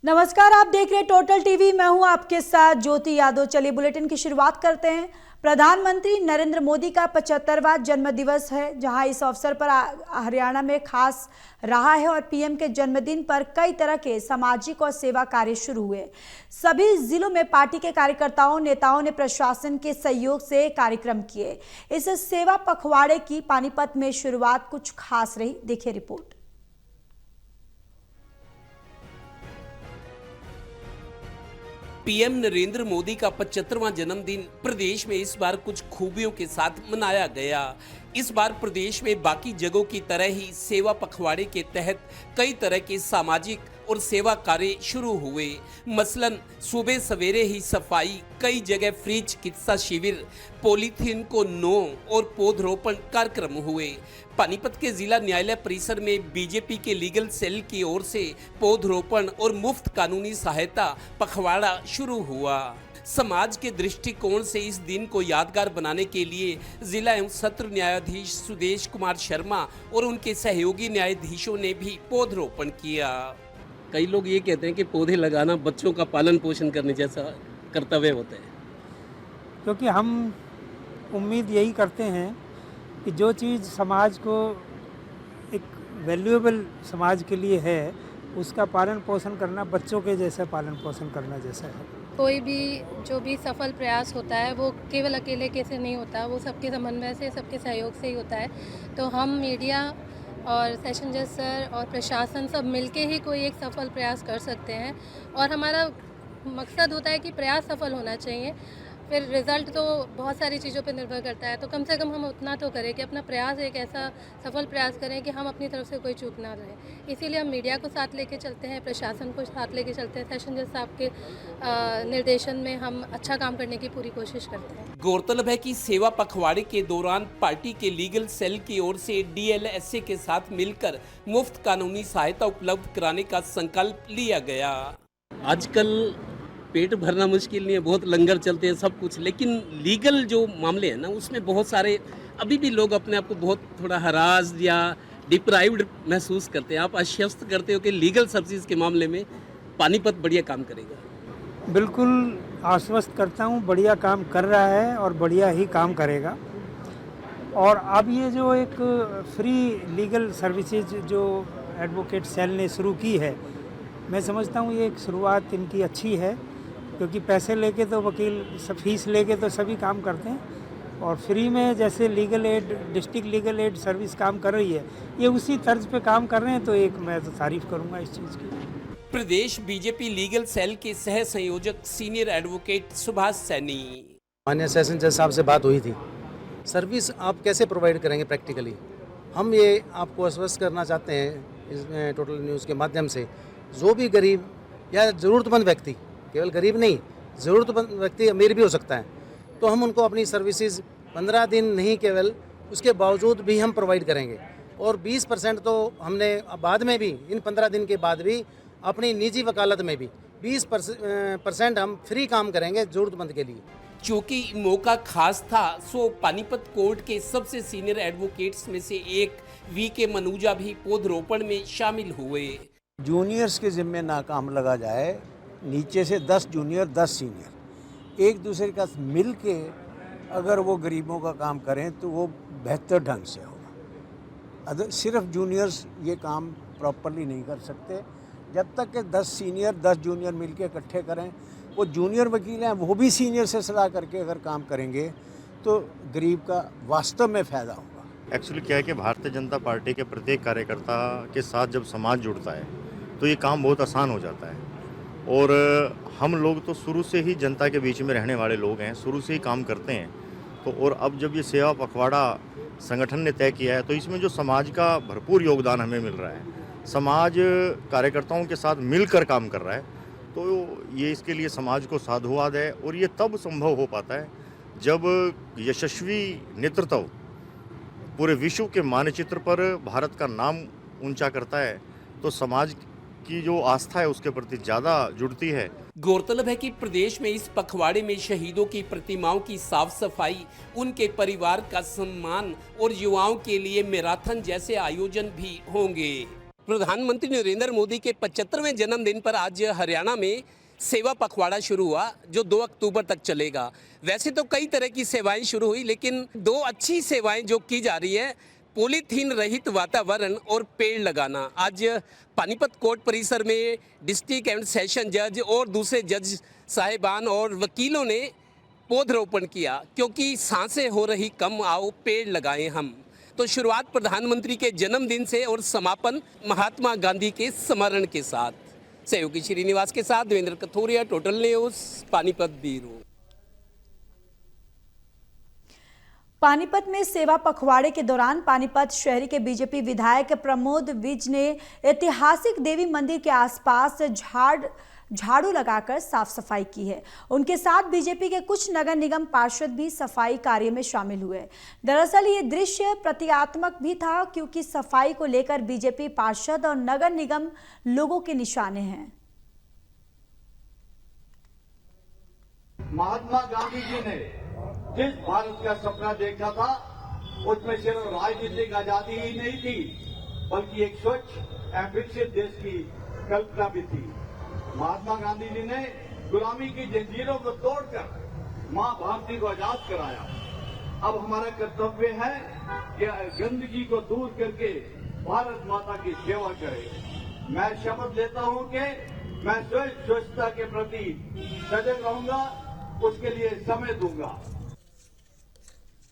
नमस्कार, आप देख रहे हैं टोटल टीवी। मैं हूं आपके साथ ज्योति यादव। चलिए बुलेटिन की शुरुआत करते हैं। प्रधानमंत्री नरेंद्र मोदी का 75वां जन्मदिवस है, जहां इस अवसर पर हरियाणा में खास रहा है और पीएम के जन्मदिन पर कई तरह के सामाजिक और सेवा कार्य शुरू हुए। सभी जिलों में पार्टी के कार्यकर्ताओं नेताओं ने प्रशासन के सहयोग से कार्यक्रम किए। इस सेवा पखवाड़े की पानीपत में शुरुआत कुछ खास रही, देखिए रिपोर्ट। पीएम नरेंद्र मोदी का 75वां जन्मदिन प्रदेश में इस बार कुछ खूबियों के साथ मनाया गया। इस बार प्रदेश में बाकी जगहों की तरह ही सेवा पखवाड़े के तहत कई तरह के सामाजिक और सेवा कार्य शुरू हुए। मसलन सुबह सवेरे ही सफाई, कई जगह फ्री चिकित्सा शिविर, पॉलीथीन को नो और पौधरोपण कार्यक्रम हुए। पानीपत के जिला न्यायालय परिसर में बीजेपी के लीगल सेल की ओर से पौधरोपण और मुफ्त कानूनी सहायता पखवाड़ा शुरू हुआ। समाज के दृष्टिकोण से इस दिन को यादगार बनाने के लिए जिला एवं सत्र न्यायाधीश सुदेश कुमार शर्मा और उनके सहयोगी न्यायाधीशों ने भी पौधरोपण किया। कई लोग ये कहते हैं कि पौधे लगाना बच्चों का पालन पोषण करने जैसा कर्तव्य होता है, क्योंकि हम उम्मीद यही करते हैं कि जो चीज़ समाज को एक वैल्यूएबल समाज के लिए है, उसका पालन पोषण करना बच्चों के जैसा पालन पोषण करना जैसा है। कोई भी जो भी सफल प्रयास होता है वो केवल अकेले कैसे नहीं होता, वो सबके समन्वय से, सबके सहयोग से ही होता है। तो हम मीडिया और सेशन जज सर और प्रशासन सब मिलके ही कोई एक सफल प्रयास कर सकते हैं। और हमारा मकसद होता है कि प्रयास सफल होना चाहिए, फिर रिज़ल्ट तो बहुत सारी चीज़ों पर निर्भर करता है। तो कम से कम हम उतना तो करें कि अपना प्रयास एक ऐसा सफल प्रयास करें कि हम अपनी तरफ से कोई चूक ना रहे। इसीलिए हम मीडिया को साथ लेके चलते हैं, प्रशासन को साथ लेके चलते हैं। सेशन जज साहब के निर्देशन में हम अच्छा काम करने की पूरी कोशिश करते हैं। गौरतलब है कि सेवा पखवाड़े के दौरान पार्टी के लीगल सेल की ओर से डीएलएसए के साथ मिलकर मुफ्त कानूनी सहायता उपलब्ध कराने का संकल्प लिया गया। आजकल पेट भरना मुश्किल नहीं है, बहुत लंगर चलते हैं सब कुछ, लेकिन लीगल जो मामले हैं ना, उसमें बहुत सारे अभी भी लोग अपने आप को बहुत थोड़ा हरास या डिप्राइव्ड महसूस करते हैं। आप आश्वस्त करते हो कि लीगल सर्विस के मामले में पानीपत बढ़िया काम करेगा? बिल्कुल आश्वस्त करता हूँ, बढ़िया काम कर रहा है और बढ़िया ही काम करेगा। और अब ये जो एक फ्री लीगल सर्विसेज जो एडवोकेट सेल ने शुरू की है, मैं समझता हूँ ये एक शुरुआत इनकी अच्छी है, क्योंकि पैसे लेके तो वकील फीस लेके तो सभी काम करते हैं, और फ्री में जैसे legal aid, district legal aid service काम कर रही है, ये उसी तर्ज पे काम कर रहे हैं। तो एक मैं तो तारीफ करूँगा इस चीज़ की। प्रदेश बीजेपी लीगल सेल के सह संयोजक सीनियर एडवोकेट सुभाष सैनी। माननीय सेशन जज साहब से बात हुई थी, सर्विस आप कैसे प्रोवाइड करेंगे प्रैक्टिकली। हम ये आपको आश्वस्त करना चाहते हैं इसमें टोटल न्यूज़ के माध्यम से, जो भी गरीब या ज़रूरतमंद व्यक्ति, केवल गरीब नहीं, ज़रूरतमंद व्यक्ति अमीर भी हो सकता है, तो हम उनको अपनी सर्विसेज 15 दिन नहीं केवल उसके बावजूद भी हम प्रोवाइड करेंगे। और 20% तो हमने बाद में भी, इन 15 दिन के बाद भी अपनी निजी वकालत में भी 20% हम फ्री काम करेंगे ज़रूरतमंद के लिए। चूंकि मौका खास था, सो पानीपत कोर्ट के सबसे सीनियर एडवोकेट्स में से एक वीके मनुजा भी पौधरोपण में शामिल हुए। जूनियर्स के जिम्मे ना काम लगा जाए, नीचे से 10 जूनियर 10 सीनियर एक दूसरे का मिल के अगर वो गरीबों का काम करें तो वो बेहतर ढंग से होगा। सिर्फ जूनियर्स ये काम प्रॉपरली नहीं कर सकते। जब तक कि 10 सीनियर 10 जूनियर मिल के इकट्ठे करें, वो जूनियर वकील हैं वो भी सीनियर से सलाह करके अगर काम करेंगे तो गरीब का वास्तव में फ़ायदा होगा। एक्चुअली क्या है कि भारतीय जनता पार्टी के प्रत्येक कार्यकर्ता के साथ जब समाज जुड़ता है तो ये काम बहुत आसान हो जाता है। और हम लोग तो शुरू से ही जनता के बीच में रहने वाले लोग हैं, शुरू से ही काम करते हैं। तो और अब जब ये सेवा पखवाड़ा संगठन ने तय किया है, तो इसमें जो समाज का भरपूर योगदान हमें मिल रहा है, समाज कार्यकर्ताओं के साथ मिलकर काम कर रहा है, तो ये इसके लिए समाज को साधुवाद है। और ये तब संभव हो पाता है जब यशस्वी नेतृत्व पूरे विश्व के मानचित्र पर भारत का नाम ऊंचा करता है, तो समाज की जो आस्था है उसके प्रति ज़्यादा जुड़ती है। गौरतलब है कि प्रदेश में इस पखवाड़े में शहीदों की प्रतिमाओं की साफ सफाई, उनके परिवार का सम्मान और युवाओं के लिए मैराथन जैसे आयोजन भी होंगे। प्रधानमंत्री नरेंद्र मोदी के 75वें जन्मदिन पर आज हरियाणा में सेवा पखवाड़ा शुरू हुआ जो 2 अक्टूबर तक चलेगा। वैसे तो कई तरह की सेवाएं शुरू हुई, लेकिन 2 अच्छी सेवाएं जो की जा रही हैं, पॉलीथीन रहित वातावरण और पेड़ लगाना। आज पानीपत कोर्ट परिसर में डिस्ट्रिक्ट एंड सेशन जज और दूसरे जज साहिबान और वकीलों ने पौधरोपण किया, क्योंकि सांसें हो रही कम, आओ पेड़ लगाएं हम। तो शुरुआत प्रधानमंत्री के जन्मदिन से और समापन महात्मा गांधी के स्मरण के साथ। सहयोगी श्रीनिवास के साथ Devendra Kathoria, Total News, Panipat bureau. Panipat में सेवा पखवाड़े के दौरान पानीपत शहरी के बीजेपी विधायक प्रमोद विज ने ऐतिहासिक देवी मंदिर के आसपास झाड़ू लगाकर साफ सफाई की है। उनके साथ बीजेपी के कुछ नगर निगम पार्षद भी सफाई कार्य में शामिल हुए। दरअसल ये दृश्य प्रतीकात्मक भी था, क्योंकि सफाई को लेकर बीजेपी पार्षद और नगर निगम लोगों के निशाने हैं। महात्मा गांधी जी ने जिस भारत का सपना देखा था, उसमें सिर्फ राजनीतिक आजादी ही नहीं थी, बल्कि एक स्वच्छ एवं विकसित देश की कल्पना भी थी। महात्मा गांधी जी ने गुलामी की जंजीरों को तोड़कर मां भारती को आजाद कराया। अब हमारा कर्तव्य है कि गंदगी को दूर करके भारत माता की सेवा करें। मैं शपथ लेता हूं कि मैं स्वच्छता के प्रति सजग रहूंगा, उसके लिए समय दूंगा।